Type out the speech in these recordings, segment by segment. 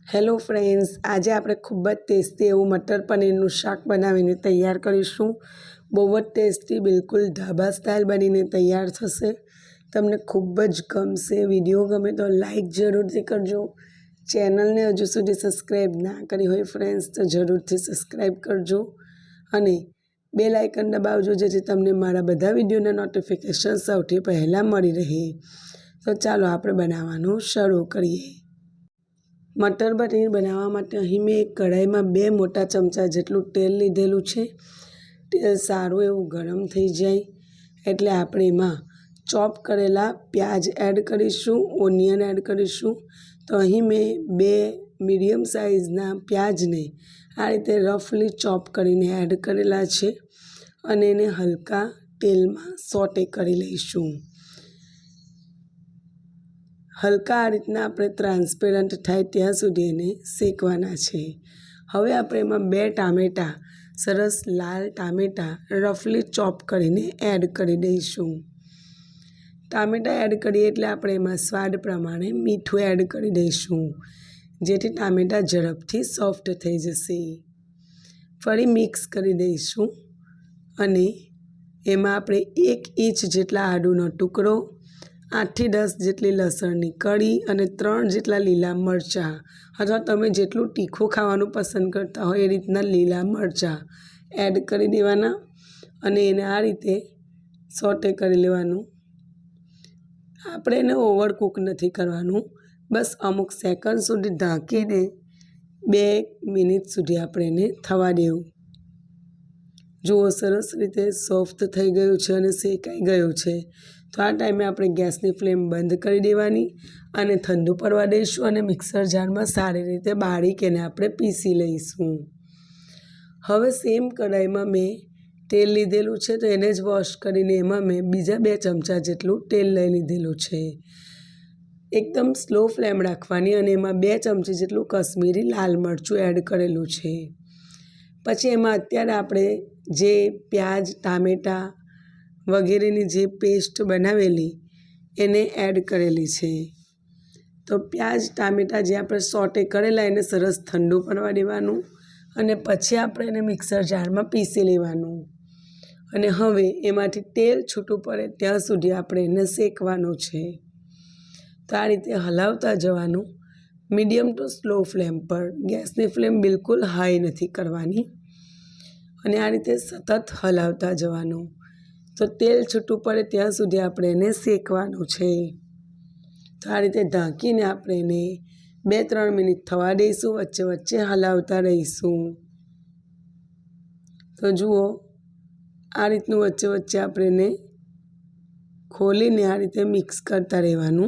Hello friends, आज આપણે ખૂબ જ ટેસ્ટી એવું મટર પનીરનું શાક બનાવીને તૈયાર કરીશું। બહુ જ ટેસ્ટી, બિલકુલ ઢાબા સ્ટાઇલ બનીને તૈયાર થશે। તમને ખૂબ જ ગમશે। વિડીયો ગમે તો લાઈક જરૂરથી કરજો। ચેનલને હજુ સુધી સબસ્ક્રાઈબ ના કરી હોય ફ્રેન્ડ્સ તો જરૂરથી સબસ્ક્રાઈબ કરજો અને બેલ આઇકન દબાવજો જેથી તમને મારા બધા વિડીયોના નોટિફિકેશન સૌથી પહેલાં મળી રહે। તો ચાલો આપણે બનાવવાનું શરૂ કરીએ। मटर पनीर बनावा माटे अहीं मैं एक कढ़ाई में 2 मोटा चमचा जेटलुं तेल लीधेलुं छे। तेल सारुं एवुं गरम थई जाय एटले आपणे एमां चॉप करेला प्याज एड करीशुं, ओनियन एड करीशुं। तो अहीं मैं 2 मीडियम साइजना प्याज ने आ रीते रफली चॉप करीने एड करेला छे अने एने हलका तेल में सॉटे करी लईशुं। हल्का आ रीतना आपणे ट्रांसपेरंट थाय त्यां सुधी एने शेकवाना छे। हवे आपणे एमां 2 टामेटा सरस लाल टामेटा रफली चॉप करीने एड करी दईशुं। टामेटा एड करीए एटले आपणे एमां स्वाद प्रमाणे मीठुं एड करी दईशुं जेथी टामेटा झड़पथी सॉफ्ट थई जशे। फरी मिक्स करी दईशुं अने एमां आपणे 1 इंच जेटला आदुनो टुकड़ो, 8 થી 10 જેટલી લસણની કળી અને 3 જેટલા લીલા મરચાં અથવા તમે જેટલું તીખું ખાવાનું પસંદ કરતા હોય એ રીતના લીલા મરચાં એડ કરી દેવાના અને એને આ રીતે સોટે કરી લેવાનું। આપણે એને ઓવર કૂક નથી કરવાનું, બસ અમુક સેકન્ડ સુધી ઢાંકીને 2 મિનિટ સુધી આપણે એને થવા દેવું। જુઓ સરસ રીતે સોફ્ટ થઈ ગયું છે અને શેકાઈ ગયું છે। तो आ टाइमे आपणे गैसनी फ्लेम बंद करी देवानी अने ठंडू पड़वा दईशुं अने मिक्सर जार में सारी रीते बारीक एने आपणे पीसी लईशुं। हवे सेम कढ़ाई में मैं तेल लीधेलुं छे तो एने ज वॉश करीने एमां मैं बीजा 2 चमचा जेटलुं तेल लई लीधेलुं छे। एकदम स्लो फ्लेम राखवानी अने एमां 2 चमची जेटलुं कश्मीरी लाल मरचुं एड करेलुं छे। पछी एमां अत्यारे आपणे जे प्याज टामेटा वगैरेनी जे पेस्ट बनावेली एने एड करेली छे। तो प्याज टामेटा जे आपणे सॉटे करेला एने सरस ठंडू पड़वा देवानुं अने पछी आपणे एने मिक्सर जार में पीसी लेवानुं अने हवे एमांथी तेल छूटुं पड़े त्यां सुधी आपणे एने शेकवानुं छे। तो आ रीते हलावता जवानुं मीडियम टू स्लो फ्लेम पर। गैसनी फ्लेम बिल्कुल हाई नथी करवानी अने आ रीते सतत हलावता जवानुं। तो तेल छूटुं पड़े त्यां सुधी आपणे एने शेकवानुं छे। तो आ रीते ढांकीने आपणे एने 2-3 मिनिट थवा दईशुं, वच्चे वच्चे हलावता रहीशुं। तो जुओ आ रीतनुं वच्चे वच्चे आपणे एने खोलीने आ रीते मिक्स करता रहेवानुं।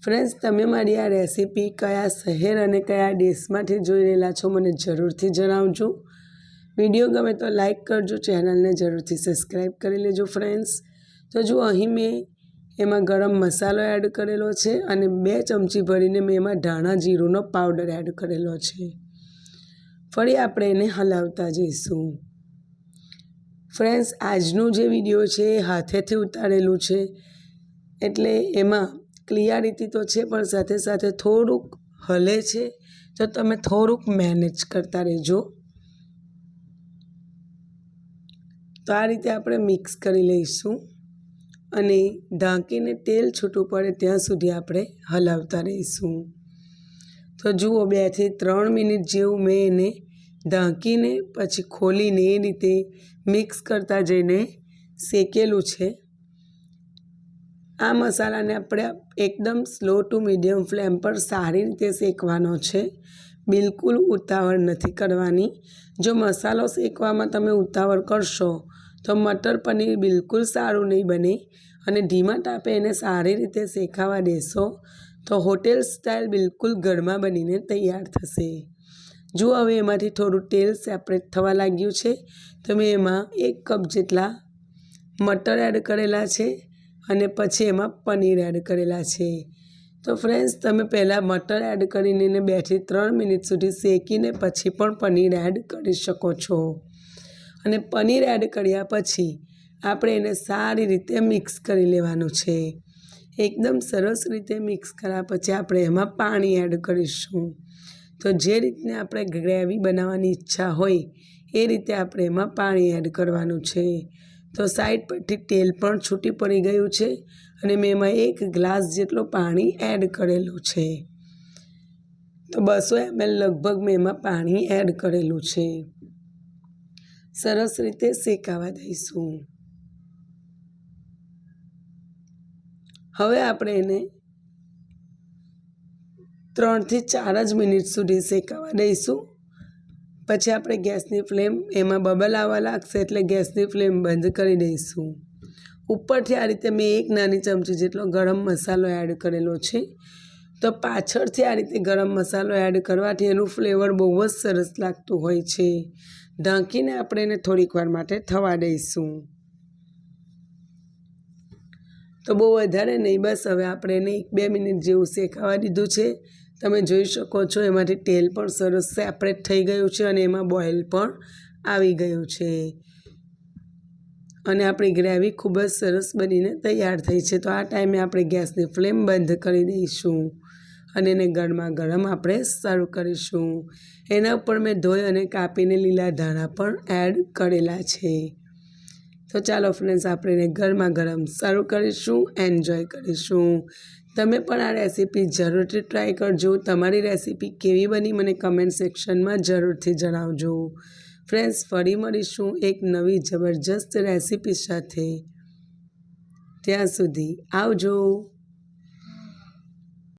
फ्रेंड्स, तमे मारी आ रेसिपी कया शहेर अने कया देशमांथी जोई रहेला छो मने जरूरथी जणावजो। वीडियो गमे तो लाइक करजो, चैनल ने जरूरथी सब्सक्राइब करी लेजो फ्रेंड्स। तो जो अहीं मैं एमां गरम मसालो एड करेलो छे अने 2 चमची भरीने मैं एमां धाणा जीरुंनो पाउडर एड करेलो छे। फरी आपणे एने हलावता जईशुं। फ्रेंड्स, आजनो जे विडियो छे हाथेथी उतारेलुं छे एटले एमां क्लियरिटी तो छे पण साथे साथे थोड़ुंक हले छे, तो तमे थोड़ुंक मैनेज करता रहेजो। तो आ रीते आपणे मिक्स करी लईशुं अने ढांकीने तेल छूटुं पड़े त्यां सुधी आपणे हलावता रहीशुं। तो जुओ 2 થી 3 मिनिट जेवुं मैं एने ढांकीने पछी खोलीने ए रीते मिक्स करता जईने शेकेलुं छे। आ मसालाने आपणे एकदम स्लो टू मीडियम फ्लेम पर सारी रीते शेकवानो छे। बिल्कुल उतावळ नथी करवानी। जो मसालो शेकवामां तमे उतावळ करशो तो मटर पनीर बिल्कुल सारूं नहीं बने अने धीमा तापे एने सारी रीते शेकावा देशो तो होटेल स्टाइल बिल्कुल गरमा बनीने तैयार थशे। जो हवे एमांथी थोड़ुं तेल सेपरेट थवा लाग्युं छे तो मैं एमां 1 कप जेटला मटर एड करेला छे अने पछी एमां पनीर एड करेला छे। तो फ्रेंड्स, तमे पहला मटर एड करीने 2 થી 3 मिनिट सुधी शेकीने पछी पण पनीर एड करी शको छो। अने पनीर एड कर्या पछी आपणे एने सारी रीते मिक्स करी लेवानुं छे। એકદમ સરસ રીતે મિક્સ કર્યા પછી આપણે એમાં પાણી એડ કરીશું. તો જે રીતને આપણે ગ્રેવી બનાવવાની ઈચ્છા હોય એ રીતે આપણે એમાં પાણી એડ કરવાનું છે. તો સાઈડ પરથી તેલ પણ છૂટી પડી ગયું છે અને મેં એમાં 1 ગ્લાસ જેટલું પાણી એડ કરેલું છે. તો 200 ml લગભગ મેં એમાં પાણી એડ કરેલું છે. સરસ રીતે શેકાવા દઈશું. હવે આપણે એને 3 થી 4 જ મિનિટ સુધી શેકાવા દઈશું. પછી આપણે ગેસની ફ્લેમ એમાં બબલ આવવા લાગશે એટલે ગેસની ફ્લેમ બંધ કરી દઈશું. ઉપરથી આ રીતે મેં 1 નાની ચમચી જેટલો ગરમ મસાલો એડ કરેલો છે. તો પાછળથી આ રીતે ગરમ મસાલો એડ કરવાથી એનું ફ્લેવર બહુ જ સરસ લાગતું હોય છે. ઢાંકીને આપણે એને થોડીક વાર માટે થવા દઈશું. તો બહુ વધારે નહીં, બસ હવે આપણે એને 1-2 મિનિટ જેવું શેકાવા દીધું છે. તમે જોઈ શકો છો એમાંથી તેલ પણ સરસ સેપરેટ થઈ ગયું છે અને એમાં બોઇલ પણ આવી ગયું છે અને આપણી ગ્રેવી ખૂબ જ સરસ બનીને તૈયાર થઈ છે. તો આ ટાઈમે આપણે ગેસની ફ્લેમ બંધ કરી દઈશું અને એને ગરમા ગરમ આપણે સર્વ કરીશું. એના ઉપર મેં ધોઈ અને કાપીને લીલા ધાણા પણ એડ કરેલા છે. તો ચાલો ફ્રેન્ડ્સ, આપણે એને ગરમા ગરમ સર્વ કરીશું, એન્જોય કરીશું. તમે પણ આ રેસીપી જરૂરથી ટ્રાય કરજો. તમારી રેસીપી કેવી બની મને કમેન્ટ સેક્શનમાં જરૂરથી જણાવજો. ફ્રેન્ડ્સ, ફરી મળીશું એક નવી જબરજસ્ત રેસીપી સાથે. ત્યાં સુધી આવજો.